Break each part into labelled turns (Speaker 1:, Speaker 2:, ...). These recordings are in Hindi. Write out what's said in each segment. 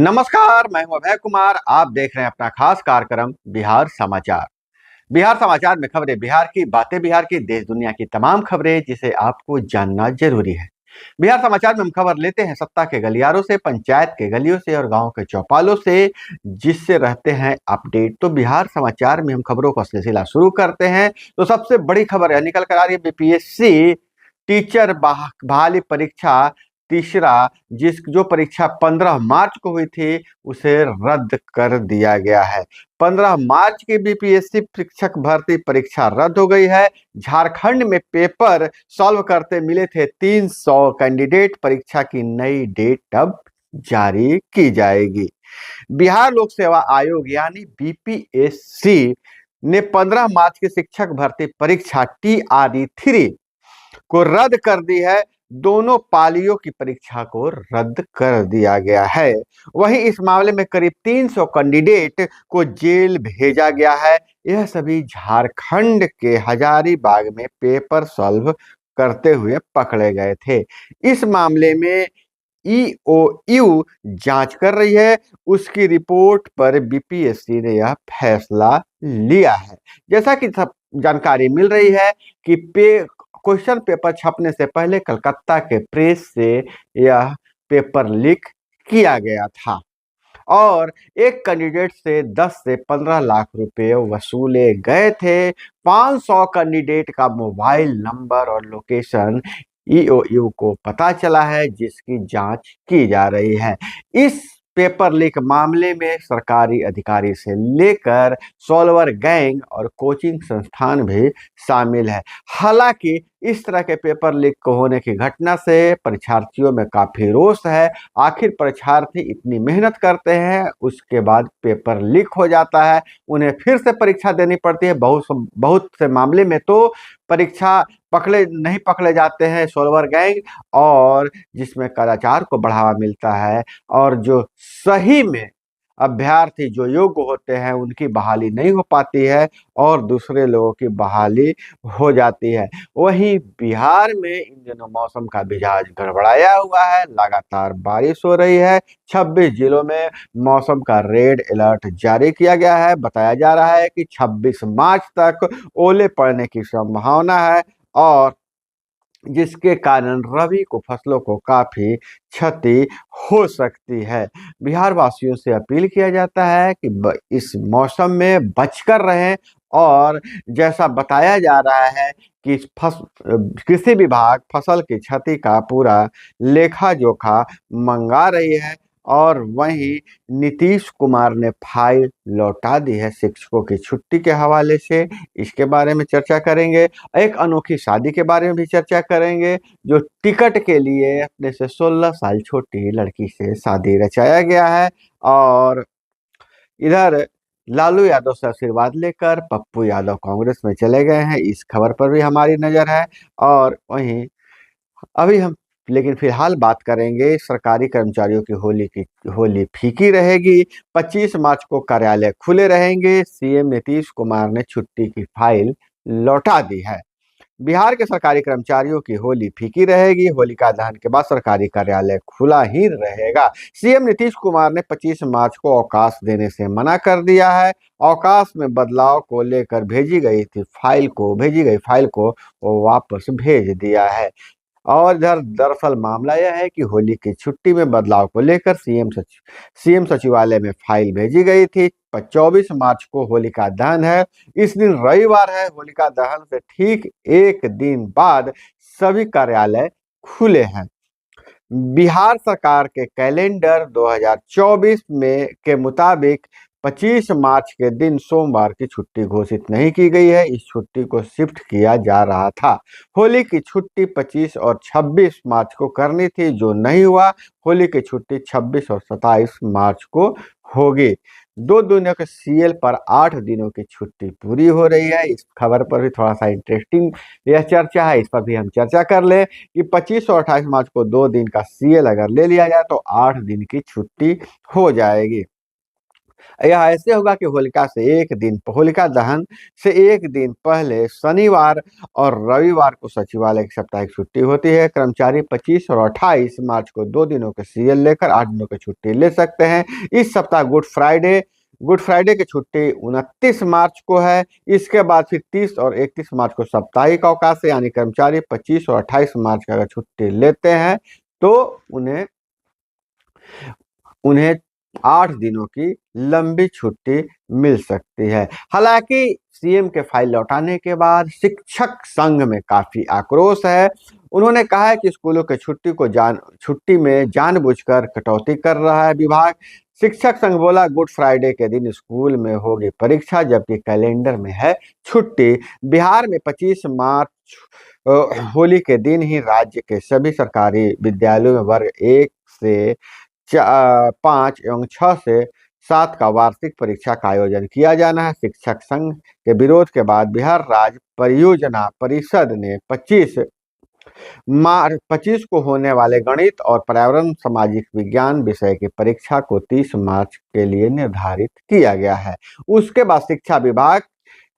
Speaker 1: नमस्कार, मैं हूं अभय कुमार। आप देख रहे हैं अपना खास कार्यक्रम बिहार समाचार। बिहार समाचार में खबरें बिहार की, बातें बिहार की, देश दुनिया की तमाम खबरें जिसे आपको जानना जरूरी है। बिहार समाचार में हम खबर लेते हैं सत्ता के गलियारों से, पंचायत के गलियों से और गांव के चौपालों से, जिससे रहते हैं अपडेट। तो बिहार समाचार में हम खबरों का सिलसिला शुरू करते हैं। तो सबसे बड़ी खबर है, निकल कर आ रही है बीपीएससी टीचर बहाली परीक्षा तीसरा, जो परीक्षा 15 मार्च को हुई थी उसे रद्द कर दिया गया है। 15 मार्च की बीपीएससी शिक्षक भर्ती परीक्षा रद्द हो गई है। झारखंड में पेपर सॉल्व करते मिले थे 300 कैंडिडेट। परीक्षा की नई डेट अब जारी की जाएगी। बिहार लोक सेवा आयोग यानी बीपीएससी ने 15 मार्च की शिक्षक भर्ती परीक्षा TRE-3 को रद्द कर दी है। दोनों पालियों की परीक्षा को रद्द कर दिया गया है। वहीं इस मामले में करीब 300 कैंडिडेट को जेल भेजा गया है। यह सभी झारखंड के हजारीबाग में पेपर सॉल्व करते हुए पकड़े गए थे। इस मामले में EOU जांच कर रही है। उसकी रिपोर्ट पर बीपीएससी ने यह फैसला लिया है। जैसा कि जानकारी मिल रही है कि क्वेश्चन पेपर छपने से पहले कलकत्ता के प्रेस से यह पेपर लीक किया गया था और एक कैंडिडेट से 10 से 15 लाख रुपए वसूले गए थे। 500 कैंडिडेट का मोबाइल नंबर और लोकेशन EOU को पता चला है, जिसकी जांच की जा रही है। इस पेपर लीक मामले में सरकारी अधिकारी से लेकर सॉल्वर गैंग और कोचिंग संस्थान भी शामिल है। हालांकि इस तरह के पेपर लीक होने की घटना से परीक्षार्थियों में काफी रोष है। आखिर परीक्षार्थी इतनी मेहनत करते हैं, उसके बाद पेपर लीक हो जाता है, उन्हें फिर से परीक्षा देनी पड़ती है। बहुत से मामले में तो परीक्षा नहीं पकड़े जाते हैं सॉल्वर गैंग, और जिसमें कदाचार को बढ़ावा मिलता है और जो सही में अभ्यर्थी जो योग्य होते हैं उनकी बहाली नहीं हो पाती है और दूसरे लोगों की बहाली हो जाती है। वहीं बिहार में इन दिनों मौसम का मिजाज गड़बड़ाया हुआ है। लगातार बारिश हो रही है। 26 जिलों में मौसम का रेड अलर्ट जारी किया गया है। बताया जा रहा है कि 26 मार्च तक ओले पड़ने की संभावना है और जिसके कारण रबी को फसलों को काफी क्षति हो सकती है। बिहार वासियों से अपील किया जाता है कि इस मौसम में बचकर रहें और जैसा बताया जा रहा है कि कृषि विभाग फसल की क्षति का पूरा लेखा जोखा मंगा रही है और वहीं नीतीश कुमार ने फाइल लौटा दी है शिक्षकों की छुट्टी के हवाले से। इसके बारे में चर्चा करेंगे। एक अनोखी शादी के बारे में भी चर्चा करेंगे, जो टिकट के लिए अपने से 16 साल छोटी लड़की से शादी रचाया गया है। और इधर लालू यादव से आशीर्वाद लेकर पप्पू यादव कांग्रेस में चले गए हैं, इस खबर पर भी हमारी नजर है। और वहीं अभी हम लेकिन फिलहाल बात करेंगे सरकारी कर्मचारियों की होली फीकी रहेगी। 25 मार्च को कार्यालय खुले रहेंगे। सीएम नीतीश कुमार ने छुट्टी की फाइल लौटा दी है। बिहार के सरकारी कर्मचारियों की होली फीकी रहेगी। होलिका दहन के बाद सरकारी कार्यालय खुला ही रहेगा। सीएम नीतीश कुमार ने 25 मार्च को अवकाश देने से मना कर दिया है। अवकाश में बदलाव को लेकर भेजी गई फाइल को वो वापस भेज दिया है। और इधर दरअसल मामला यह है कि होली की छुट्टी में बदलाव को लेकर सीएम सचिवालय में फाइल भेजी गई थी। 24 मार्च को होलिका दहन है। इस दिन रविवार है। होलिका दहन से ठीक एक दिन बाद सभी कार्यालय खुले हैं। बिहार सरकार के कैलेंडर 2024 में के मुताबिक 25 मार्च के दिन सोमवार की छुट्टी घोषित नहीं की गई है। इस छुट्टी को शिफ्ट किया जा रहा था। होली की छुट्टी 25 और 26 मार्च को करनी थी, जो नहीं हुआ। होली की छुट्टी 26 और 27 मार्च को होगी। 2 दिनों के सीएल पर 8 दिनों की छुट्टी पूरी हो रही है। इस खबर पर भी थोड़ा सा इंटरेस्टिंग यह चर्चा है, इस पर भी हम चर्चा कर ले कि 25 और 28 मार्च को 2 दिन का सीएल अगर ले लिया जाए तो 8 दिन की छुट्टी हो जाएगी। यह ऐसे होगा कि होलिका दहन से एक दिन पहले शनिवार और रविवार को सचिवालय की साप्ताहिक छुट्टी होती है। कर्मचारी 25 और 28 मार्च को 2 दिनों के सीएल लेकर 8 दिनों की छुट्टी ले सकते हैं। इस सप्ताह गुड फ्राइडे की छुट्टी 29 मार्च को है। इसके बाद फिर 30 और 31 मार्च को साप्ताहिक अवकाश है, यानी कर्मचारी 25 और 28 मार्च का अगर छुट्टी लेते हैं तो उन्हें उन्हें 8 दिनों की लंबी छुट्टी मिल सकती है। हालांकि सीएम के फाइल लौटाने के बाद शिक्षक संघ में काफी आक्रोश है। उन्होंने कहा है कि स्कूलों के छुट्टी में जानबूझकर कटौती कर रहा है विभाग। शिक्षक संघ बोला, गुड फ्राइडे के दिन स्कूल में होगी परीक्षा जबकि कैलेंडर में है छुट्टी। बिहार में 25 मार्च होली के दिन ही राज्य के सभी सरकारी विद्यालयों में वर्ग 1 से 5 एवं 6 से 7 का वार्षिक परीक्षा का आयोजन किया जाना है। शिक्षक संघ के विरोध के बाद बिहार राज्य परियोजना परिषद ने 25 को होने वाले गणित और पर्यावरण सामाजिक विज्ञान विषय की परीक्षा को 30 मार्च के लिए निर्धारित किया गया है। उसके बाद शिक्षा विभाग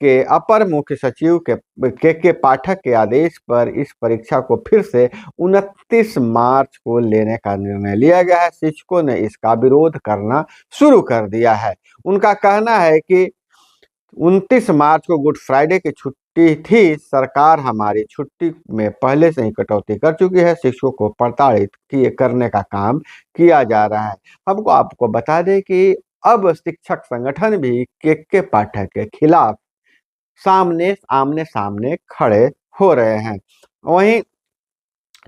Speaker 1: के अपर मुख्य सचिव के पाठक के आदेश पर इस परीक्षा को फिर से 29 मार्च को लेने का निर्णय लिया गया है। शिक्षकों ने इसका विरोध करना शुरू कर दिया है। उनका कहना है कि 29 मार्च को गुड फ्राइडे की छुट्टी थी, सरकार हमारी छुट्टी में पहले से ही कटौती कर चुकी है, शिक्षकों को प्रताड़ित करने का काम किया जा रहा है। हमको आपको बता दें कि अब शिक्षक संगठन भी के पाठक के खिलाफ आमने सामने खड़े हो रहे हैं। वहीं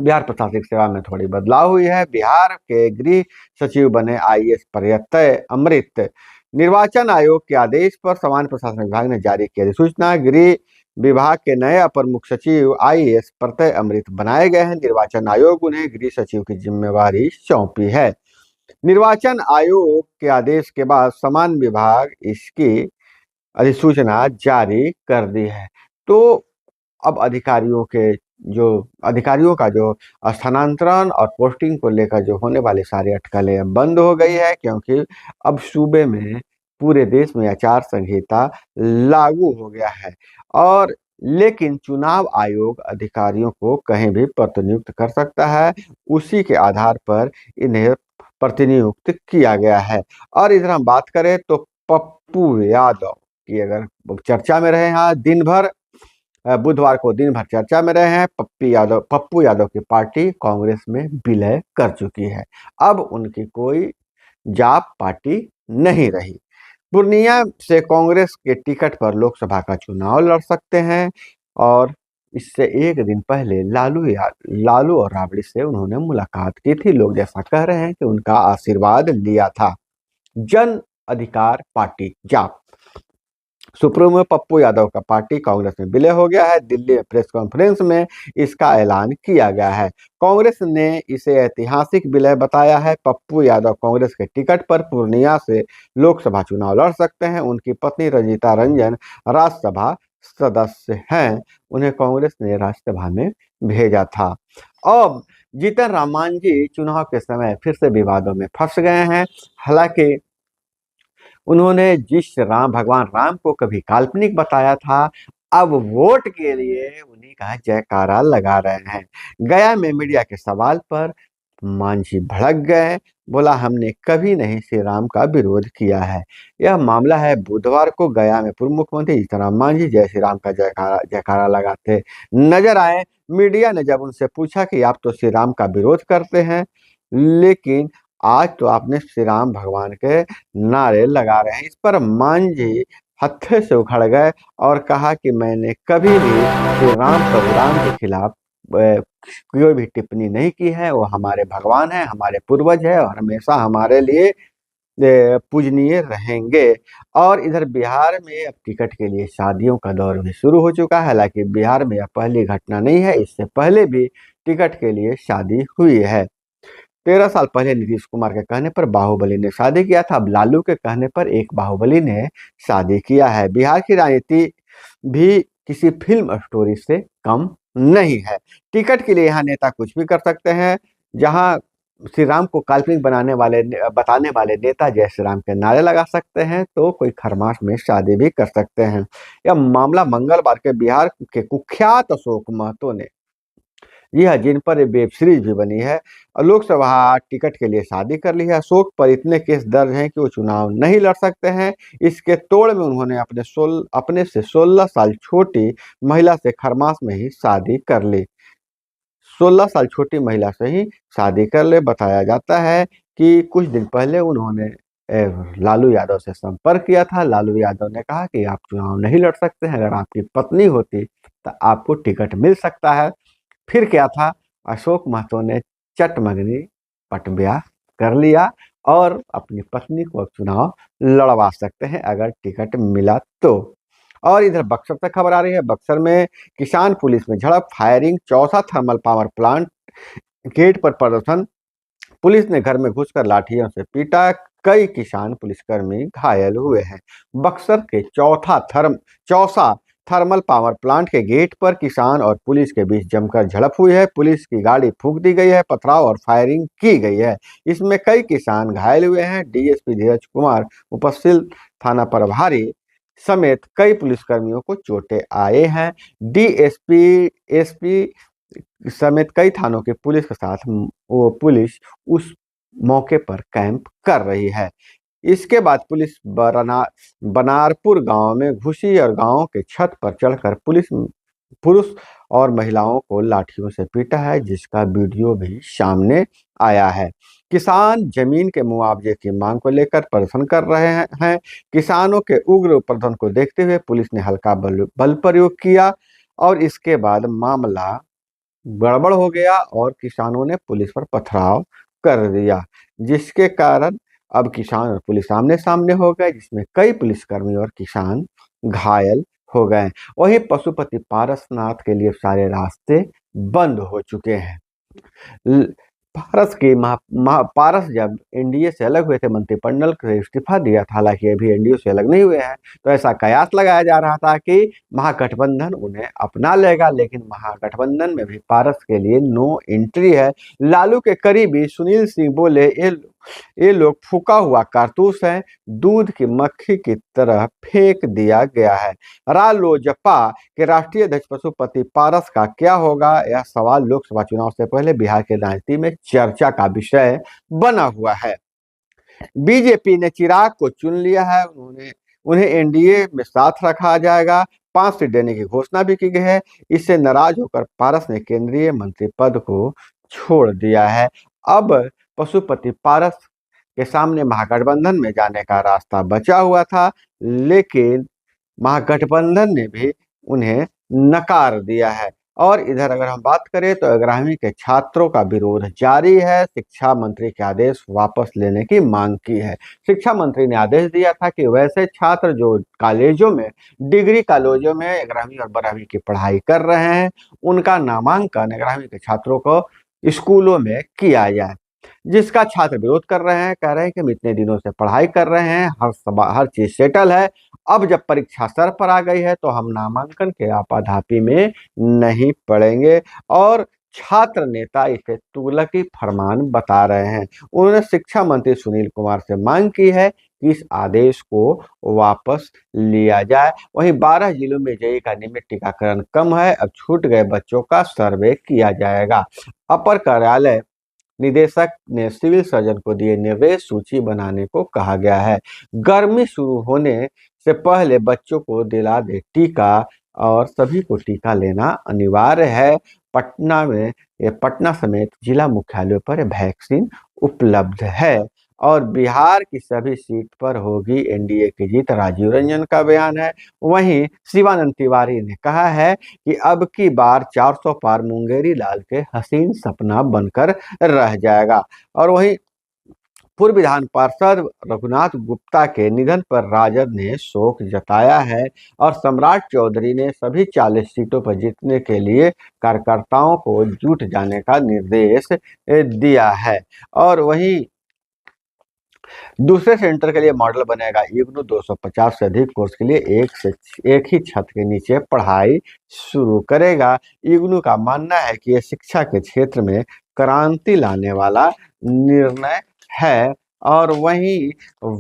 Speaker 1: बिहार प्रशासनिक सेवा में थोड़ी बदलाव हुई है। बिहार के गृह सचिव बने आईएएस प्रत्यय अमृत। निर्वाचन आयोग के आदेश पर सामान्य प्रशासन विभाग ने जारी की अधिसूचना। गृह विभाग के नए अपर मुख्य सचिव आईएएस प्रत्यय अमृत बनाए गए हैं। निर्वाचन आयोग उन्हें गृह सचिव की जिम्मेवारी सौंपी है। निर्वाचन आयोग के आदेश के बाद सामान्य विभाग इसकी अधिसूचना जारी कर दी है। तो अब अधिकारियों का जो स्थानांतरण और पोस्टिंग को लेकर जो होने वाली सारी अटकलें बंद हो गई है, क्योंकि अब सूबे में पूरे देश में आचार संहिता लागू हो गया है। और लेकिन चुनाव आयोग अधिकारियों को कहीं भी प्रतिनियुक्त कर सकता है, उसी के आधार पर इन्हें प्रतिनियुक्त किया गया है। और इधर हम बात करें तो पप्पू यादव की अगर चर्चा में रहे हैं दिन भर, बुधवार को दिन भर चर्चा में रहे हैं। पप्पू यादव की पार्टी कांग्रेस में विलय कर चुकी है। अब उनकी कोई जाप पार्टी नहीं रही। पूर्णिया से कांग्रेस के टिकट पर लोकसभा का चुनाव लड़ सकते हैं और इससे एक दिन पहले लालू और राबड़ी से उन्होंने मुलाकात की थी। लोग जैसा कह रहे हैं कि उनका आशीर्वाद लिया था। जन अधिकार पार्टी जाप सुप्रीमो पप्पू यादव का पार्टी कांग्रेस में विलय हो गया है। दिल्ली में प्रेस कॉन्फ्रेंस में इसका ऐलान किया गया है। कांग्रेस ने इसे ऐतिहासिक विलय बताया है। पप्पू यादव कांग्रेस के टिकट पर पूर्णिया से लोकसभा चुनाव लड़ सकते हैं। उनकी पत्नी रंजीता रंजन राज्यसभा सदस्य हैं। उन्हें कांग्रेस ने राज्यसभा में भेजा था। अब जीतन राम मांझी चुनाव के समय फिर से विवादों में फंस गए हैं। हालांकि उन्होंने जिस भगवान राम को कभी काल्पनिक बताया था, अब वोट के लिए उन्हीं का जयकारा लगा रहे हैं। गया में मीडिया के सवाल पर मांझी भड़क गए। बोला, हमने कभी नहीं श्री राम का विरोध किया है। यह मामला है बुधवार को गया में पूर्व मुख्यमंत्री जीतन राम मांझी जय श्री राम का जयकारा लगाते नजर आए। मीडिया ने जब उनसे पूछा कि आप तो श्री राम का विरोध करते हैं, लेकिन आज तो आपने श्री राम भगवान के नारे लगा रहे हैं। इस पर मांझी हत्थे से उखड़ गए और कहा कि मैंने कभी भी श्री राम प्रभु राम के खिलाफ कोई भी टिप्पणी नहीं की है। वो हमारे भगवान है, हमारे पूर्वज है और हमेशा हमारे लिए पूजनीय रहेंगे। और इधर बिहार में अब टिकट के लिए शादियों का दौर भी शुरू हो चुका है। हालांकि बिहार में यह पहली घटना नहीं है, इससे पहले भी टिकट के लिए शादी हुई है। 13 साल पहले नीतीश कुमार के कहने पर बाहुबली ने शादी किया था। अब लालू के कहने पर एक बाहुबली ने शादी किया है। बिहार की राजनीति भी किसी फिल्म स्टोरी से कम नहीं है। टिकट के लिए यहाँ नेता कुछ भी कर सकते हैं। जहाँ श्री राम को काल्पनिक बताने वाले नेता जय श्री राम के नारे लगा सकते हैं, तो कोई खरमास में शादी भी कर सकते हैं। यह मामला मंगलवार के बिहार के कुख्यात अशोक महतो ने, यह जिन पर वेब सीरीज भी बनी है, और लोकसभा टिकट के लिए शादी कर ली है। अशोक पर इतने केस दर्ज हैं कि वो चुनाव नहीं लड़ सकते हैं। इसके तोड़ में उन्होंने अपने से 16 साल छोटी महिला से खरमास में ही शादी कर ली। 16 साल छोटी महिला से ही शादी कर ले। बताया जाता है कि कुछ दिन पहले उन्होंने लालू यादव से संपर्क किया था। लालू यादव ने कहा कि आप चुनाव नहीं लड़ सकते हैं, अगर आपकी पत्नी होती तो आपको टिकट मिल सकता है। फिर क्या था, अशोक महतो ने चटमंगनी पट ब्याह कर लिया और अपनी पत्नी को अब चुनाव लड़वा सकते हैं अगर टिकट मिला तो। और इधर बक्सर तक खबर आ रही है। बक्सर में किसान पुलिस में झड़प, firing, Chausa thermal power plant gate पर प्रदर्शन, पुलिस ने घर में घुसकर लाठियों से पीटा, कई किसान पुलिसकर्मी घायल हुए हैं। बक्सर के चौसा थर्मल पावर प्लांट के गेट पर किसान और पुलिस के बीच जमकर झड़प हुई है। पुलिस की गाड़ी फूंक दी गई है, पथराव और फायरिंग की गई है। इसमें कई किसान घायल हुए हैं। डीएसपी धीरज कुमार, उपस्थित थाना प्रभारी समेत कई पुलिसकर्मियों को चोटें आए हैं। डीएसपी एसपी समेत कई थानों के पुलिस के साथ वो पुलिस उस मौके पर कैंप कर रही है। इसके बाद पुलिस बनारपुर गांव में घुसी और गांव के छत पर चढ़कर पुरुष और महिलाओं को लाठियों से पीटा है, जिसका वीडियो भी सामने आया है। किसान जमीन के मुआवजे की मांग को लेकर प्रदर्शन कर रहे हैं। किसानों के उग्र प्रदर्शन को देखते हुए पुलिस ने हल्का बल प्रयोग किया और इसके बाद मामला गड़बड़ हो गया और किसानों ने पुलिस पर पथराव कर दिया, जिसके कारण अब किसान और पुलिस आमने सामने हो गए, जिसमें कई पुलिसकर्मी और किसान घायल हो गए। वहीं पशुपति पारसनाथ के लिए सारे रास्ते बंद हो चुके हैं। पारस जब एनडीए से अलग हुए थे, मंत्रिमंडल से इस्तीफा दिया था, हालांकि अभी एनडीए से अलग नहीं हुए हैं, तो ऐसा कयास लगाया जा रहा था कि महागठबंधन उन्हें अपना लेगा, लेकिन महागठबंधन में भी पारस के लिए नो एंट्री है। लालू के करीबी सुनील सिंह बोले, ये लोग फूका हुआ कारतूस है, दूध की मक्खी की तरह फेंक दिया गया है। रालोजपा के राष्ट्रीय अध्यक्ष पशुपति पारस का क्या होगा, यह सवाल लोकसभा चुनाव से पहले बिहार की राजनीति में चर्चा का विषय बना हुआ है। बीजेपी ने चिराग को चुन लिया है, उन्हें एनडीए में साथ रखा जाएगा। 5 सीट देने की घोषणा भी की गई है। इससे नाराज होकर पारस ने केंद्रीय मंत्री पद को छोड़ दिया है। अब पशुपति पारस के सामने महागठबंधन में जाने का रास्ता बचा हुआ था, लेकिन महागठबंधन ने भी उन्हें नकार दिया है। और इधर अगर हम बात करें तो 11वीं के छात्रों का विरोध जारी है। शिक्षा मंत्री के आदेश वापस लेने की मांग की है। शिक्षा मंत्री ने आदेश दिया था कि वैसे छात्र जो कॉलेजों में, डिग्री कॉलेजों में 11वीं और 12वीं की पढ़ाई कर रहे हैं, उनका नामांकन 11वीं के छात्रों को स्कूलों में किया जाए, जिसका छात्र विरोध कर रहे हैं। कह रहे हैं कि हम इतने दिनों से पढ़ाई कर रहे हैं, हर चीज सेटल है, अब जब परीक्षा सर पर आ गई है तो हम नामांकन के आपाधापी में नहीं पड़ेंगे। और छात्र नेता इसे तुगलकी फरमान बता रहे हैं। उन्होंने शिक्षा मंत्री सुनील कुमार से मांग की है कि इस आदेश को वापस लिया जाए। वहीं 12 जिलों में जेईई का नियमित टीकाकरण कम है, अब छूट गए बच्चों का सर्वे किया जाएगा। अपर कार्यालय निदेशक ने सिविल सर्जन को दिए निर्देश, सूची बनाने को कहा गया है। गर्मी शुरू होने से पहले बच्चों को दिला दे टीका और सभी को टीका लेना अनिवार्य है। पटना समेत जिला मुख्यालयों पर वैक्सीन उपलब्ध है और बिहार की सभी सीट पर होगी एनडीए की जीत, राजीव रंजन का बयान है। वहीं शिवानंद तिवारी ने कहा है कि अब की बार 400 पार मुंगेरी लाल के हसीन सपना बनकर रह जाएगा। और वहीं पूर्व विधान पार्षद रघुनाथ गुप्ता के निधन पर राजद ने शोक जताया है और सम्राट चौधरी ने सभी 40 सीटों पर जीतने के लिए कार्यकर्ताओं को जुट जाने का निर्देश दिया है। और वहीं दूसरे सेंटर के लिए मॉडल बनेगा इग्नू। 250 से अधिक कोर्स के लिए एक ही छत के नीचे पढ़ाई शुरू करेगा। इग्नू का मानना है कि यह शिक्षा के क्षेत्र में क्रांति लाने वाला निर्णय है। और वहीं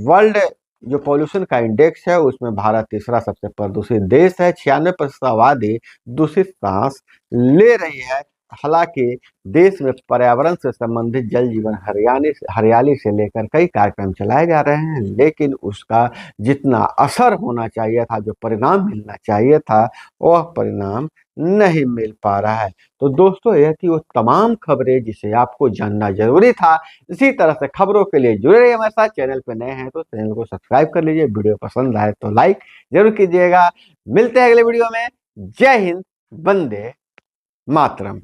Speaker 1: वर्ल्ड जो पॉल्यूशन का इंडेक्स है उसमें भारत तीसरा सबसे प्रदूषित देश है। 96% आबादी दूषित सांस ले रही है। हालांकि देश में पर्यावरण से संबंधित जल जीवन हरियाली से लेकर कई कार्यक्रम चलाए जा रहे हैं, लेकिन उसका जितना असर होना चाहिए था, जो परिणाम मिलना चाहिए था, वह परिणाम नहीं मिल पा रहा है। तो दोस्तों, यह थी वो तमाम खबरें जिसे आपको जानना जरूरी था। इसी तरह से खबरों के लिए जुड़े रहिए हमारे साथ। चैनल पर नए हैं तो चैनल को सब्सक्राइब कर लीजिए। वीडियो पसंद आए तो लाइक जरूर कीजिएगा। मिलते हैं अगले वीडियो में। जय हिंद, वंदे मातरम।